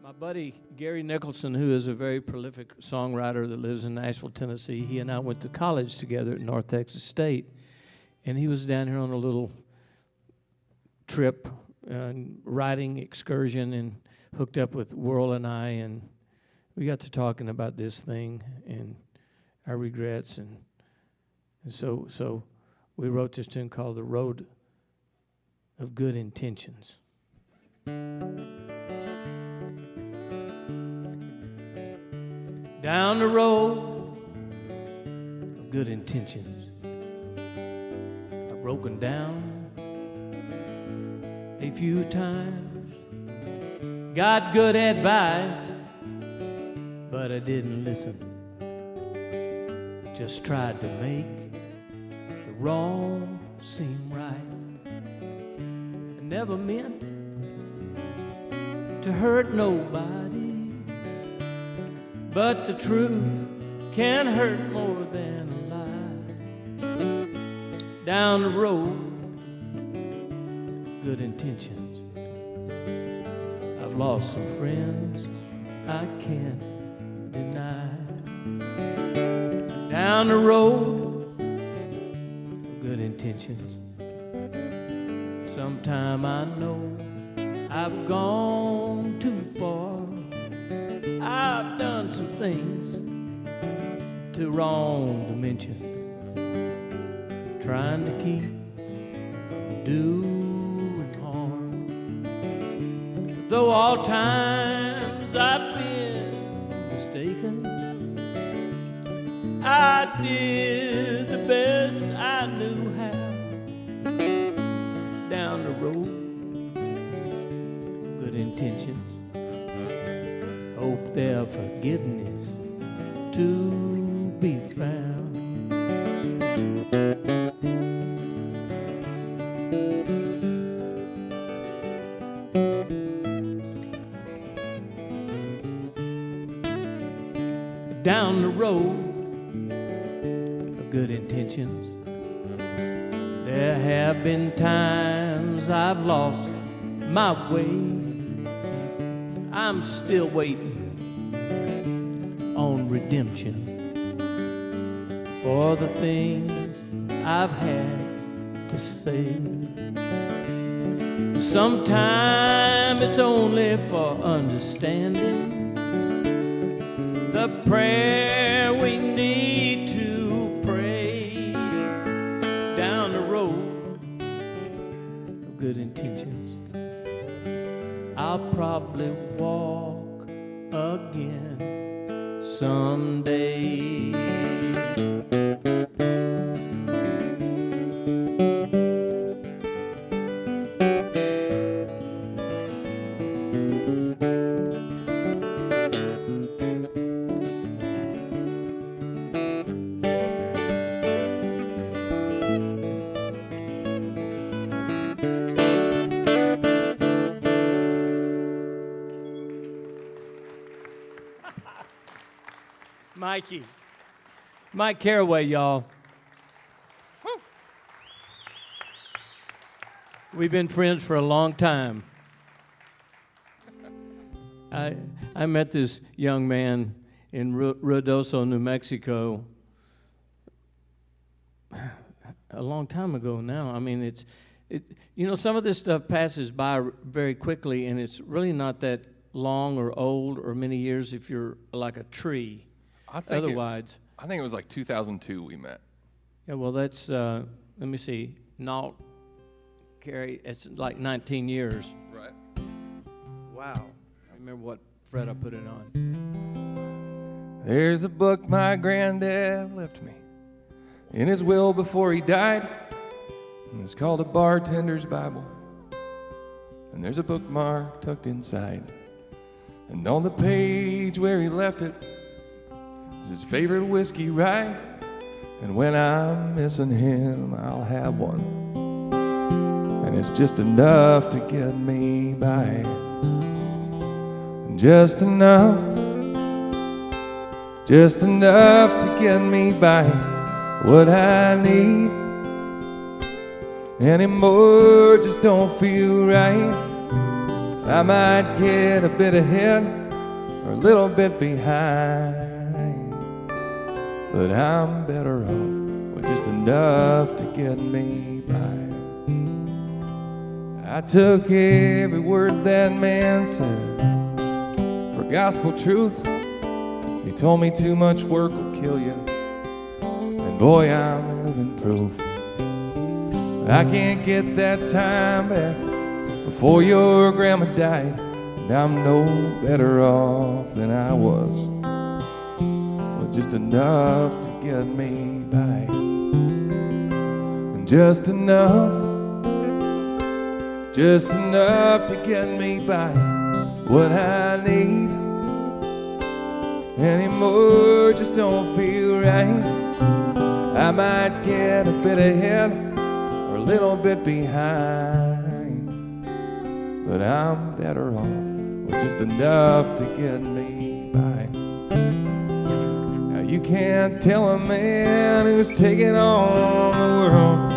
My buddy Gary Nicholson, who is a very prolific songwriter that lives in Nashville, Tennessee, he and I went to college together at North Texas State. And he was down here on a little trip, riding excursion, and hooked up with Whirl and I, and we got to talking about this thing and our regrets. And so we wrote this tune called The Road of Good Intentions. Down the road of good intentions, I've broken down a few times, got good advice, but I didn't listen. Just tried to make the wrong seem right. I never meant to hurt nobody, but the truth can hurt more than a lie. Down the road, good intentions, I've lost some friends I can't deny. Down the road, good intentions, sometime I know I've gone too far. I've done some things too wrong to mention, trying to keep from doing harm. Though all times I've been mistaken, I did the best I knew how. Down the road, good intentions, hope there's forgiveness to be found. Down the road of good intentions, there have been times I've lost my way. I'm still waiting on redemption for the things I've had to say. Sometimes it's only for understanding the prayer we need to pray. Down the road of good intentions, I'll probably walk again someday. Mike Caraway, y'all. Woo. We've been friends for a long time. I met this young man in Ruidoso, New Mexico, a long time ago now. I mean, some of this stuff passes by very quickly, and it's really not that long or old or many years if you're like a tree. I think it was like 2002 we met. Yeah, well, that's, let me see, Carrie, it's like 19 years. Right. Wow. I remember what Fred I put it on. There's a book my granddad left me in his will before he died, and it's called A Bartender's Bible. And there's a bookmark tucked inside, and on the page where he left it, his favorite whiskey rye, and when I'm missing him, I'll have one, and it's just enough to get me by, just enough to get me by what I need. Anymore just don't feel right. I might get a bit ahead or a little bit behind, but I'm better off with just enough to get me by. I took every word that man said for gospel truth. He told me too much work will kill you, and boy, I'm living proof. I can't get that time back before your grandma died, and I'm no better off than I was with just enough to get me by. And just enough to get me by what I need. Anymore just don't feel right. I might get a bit ahead or a little bit behind, but I'm better off with just enough to get me by. Now you can't tell a man who's taking on the world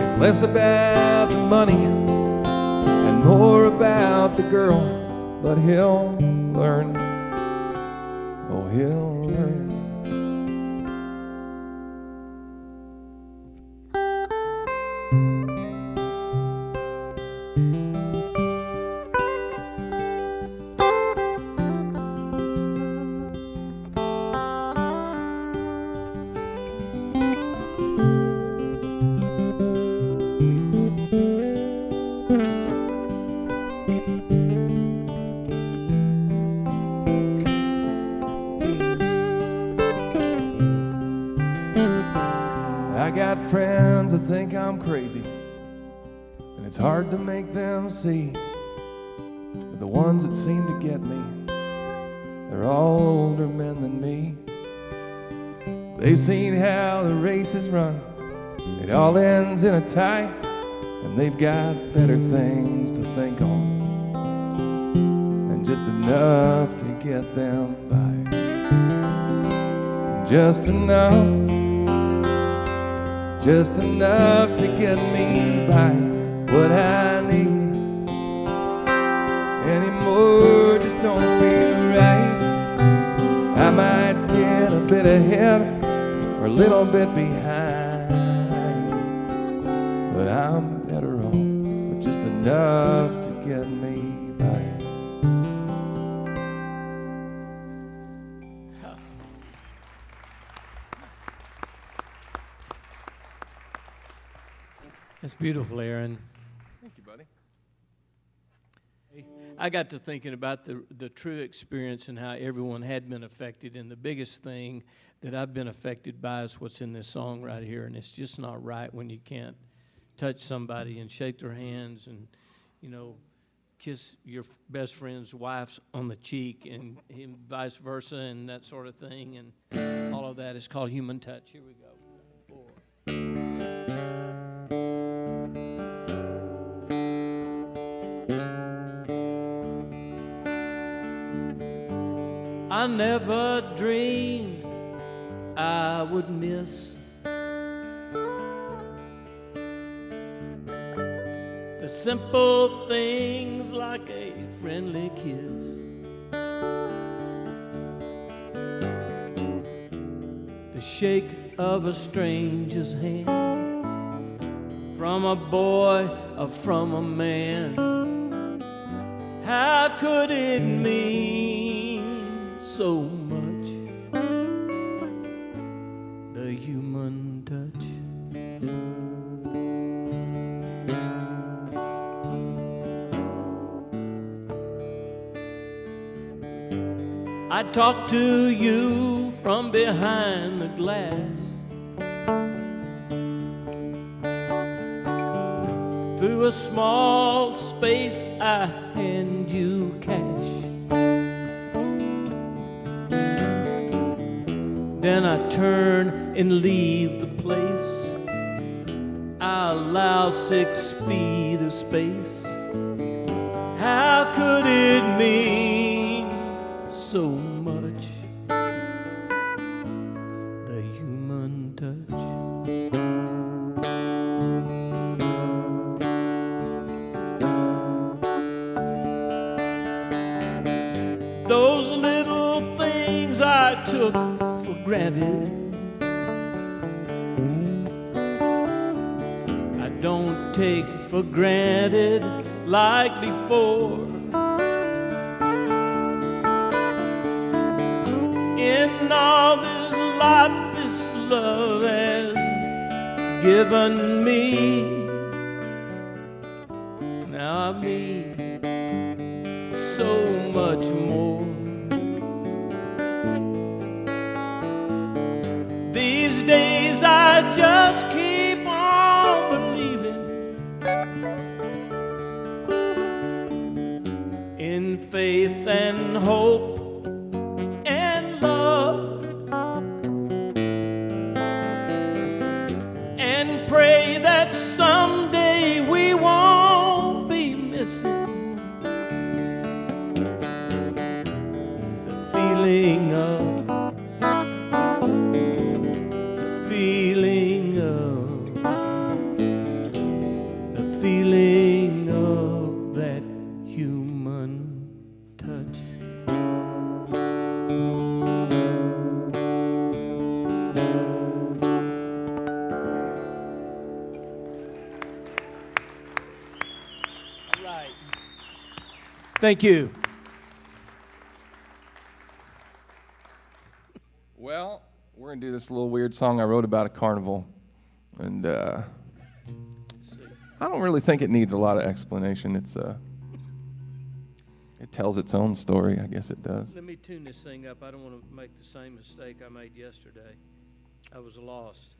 it's less about the money and more about the girl, but he'll learn, oh he'll learn. I got friends that think I'm crazy, and it's hard to make them see. But the ones that seem to get me, they're all older men than me. They've seen how the race is run, it all ends in a tie, and they've got better things to think on, and just enough to get them by. Just enough to get me by what I need. Anymore just don't feel right. I might get a bit ahead or a little bit behind, but I'm better off with just enough to get me by. That's beautiful, Aaron. Thank you, buddy. I got to thinking about the true experience and how everyone had been affected, and the biggest thing that I've been affected by is what's in this song right here, and it's just not right when you can't touch somebody and shake their hands and, you know, kiss your best friend's wife on the cheek and vice versa and that sort of thing, and all of that is called human touch. Here we go. 4. I never dreamed I would miss the simple things like a friendly kiss, the shake of a stranger's hand, from a boy or from a man. How could it mean so much, the human touch? I talk to you from behind the glass, through a small space I hand you cash. Then I turn and leave the place. I allow 6 feet of space. How could it mean so much, the human touch? took for granted. I don't take for granted like before. In all this life, this love has given me. Now I need so much more. These days I just keep on believing in faith and hope and love, and pray that someday we won't be missing the feeling of that human touch. All right. Thank you. Well, we're going to do this little weird song I wrote about a carnival. And I don't really think it needs a lot of explanation. It tells its own story. I guess it does. Let me tune this thing up. I don't want to make the same mistake I made yesterday. I was lost.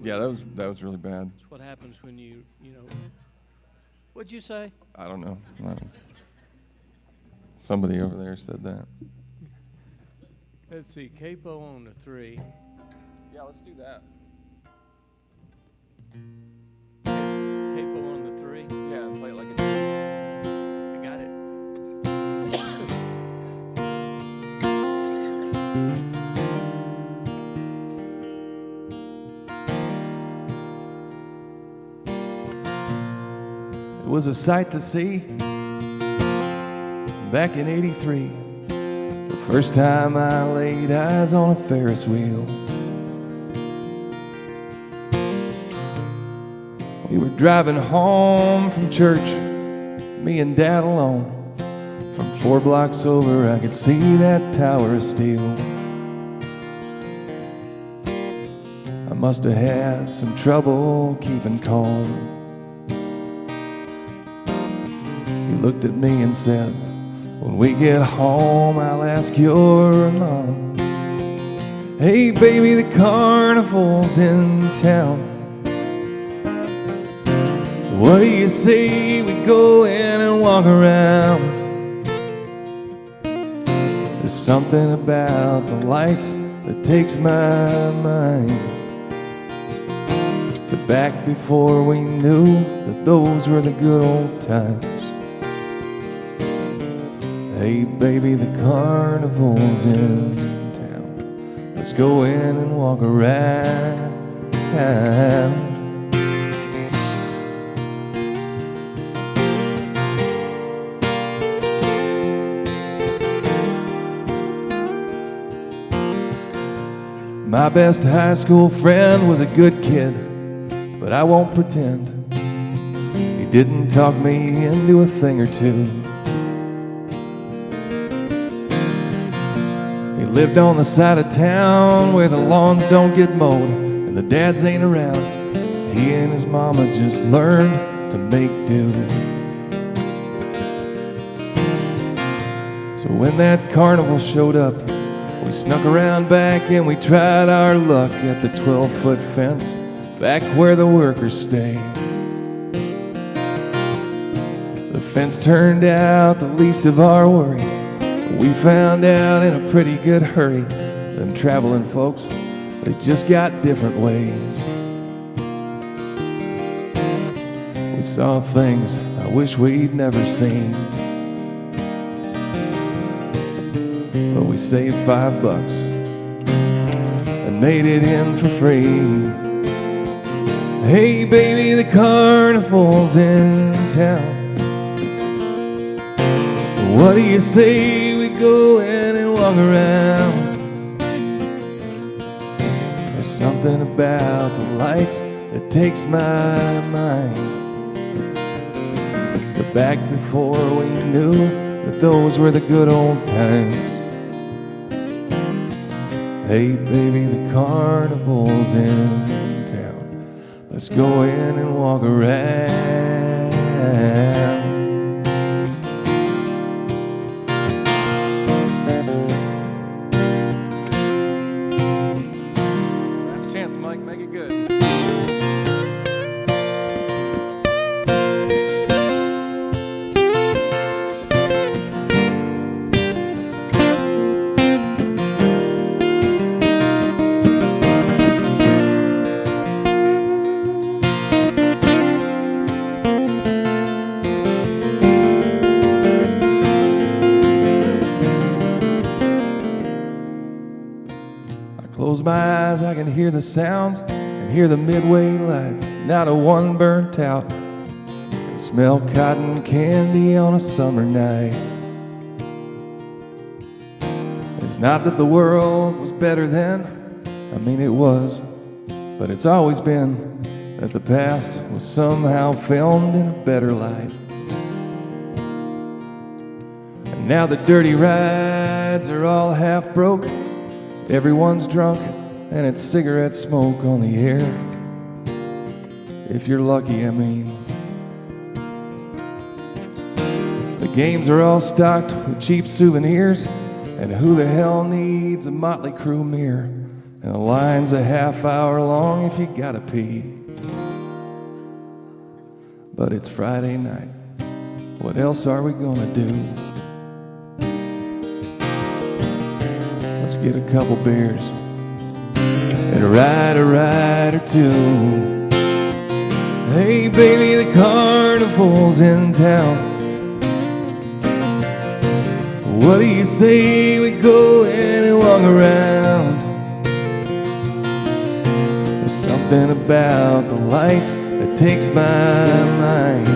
Yeah, that was really bad. That's what happens when you know. What'd you say? I don't know. Somebody over there said that. Let's see. Capo on the 3. Yeah, let's do that. Capo on the 3. Yeah, play it like it's... I got it. It was a sight to see back in '83. The first time I laid eyes on a Ferris wheel. We were driving home from church, me and Dad alone. From 4 blocks over, I could see that tower of steel. I must have had some trouble keeping calm. He looked at me and said, when we get home, I'll ask your mom. Hey baby, the carnival's in town. What do you say we go in and walk around? There's something about the lights that takes my mind to back before we knew that those were the good old times. Hey baby, the carnival's in town. Let's go in and walk around. My best high school friend was a good kid, but I won't pretend. He didn't talk me into a thing or two. He lived on the side of town where the lawns don't get mowed and the dads ain't around. He and his mama just learned to make do. So when that carnival showed up, we snuck around back and we tried our luck at the 12-foot fence back where the workers stay. The fence turned out the least of our worries. We found out in a pretty good hurry, them traveling folks, they just got different ways. We saw things I wish we'd never seen, but we saved $5 and made it in for free. Hey baby, the carnival's in town. What do you say we go in and walk around? something about the lights that takes my mind to back before we knew that those were the good old times. Hey baby, the carnival's in town. Let's go in and walk around. Last chance, Mike, make it good. Close my eyes, I can hear the sounds and hear the midway lights. Not a one burnt out, and smell cotton candy on a summer night. It's not that the world was better then, I mean it was, but it's always been that the past was somehow filmed in a better light. And now the dirty rides are all half broke. Everyone's drunk, and it's cigarette smoke on the air. If you're lucky, I mean. The games are all stocked with cheap souvenirs, and who the hell needs a Motley Crue mirror? And the line's a half hour long if you gotta pee. But it's Friday night. What else are we gonna do? Let's get a couple beers and a ride or two. Hey baby, the carnival's in town. What do you say we go in and walk around? There's something about the lights that takes my mind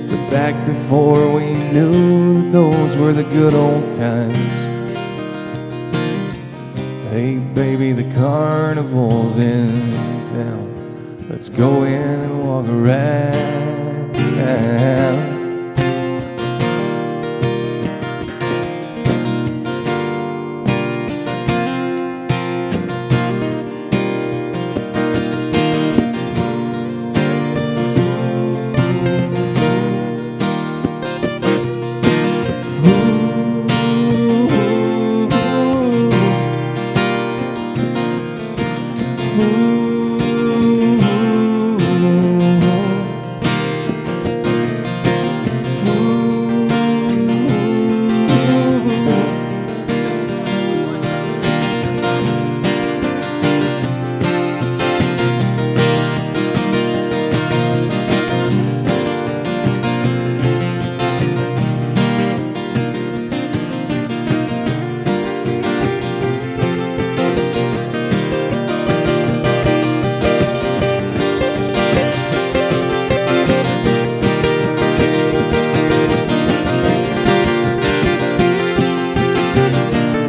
to back before we knew that those were the good old times. Hey baby, the carnival's in town. Let's go in and walk around.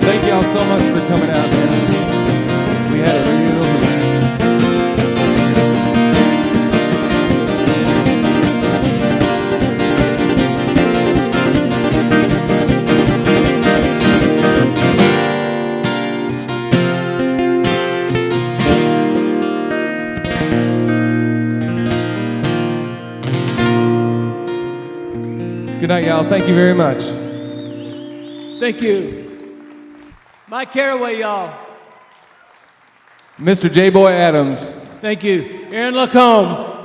Thank y'all so much for coming out, man. We had a real Good night, y'all. Thank you very much. Thank you. Mike Caraway, y'all. Mr. J. Boy Adams. Thank you. Aaron LaCombe.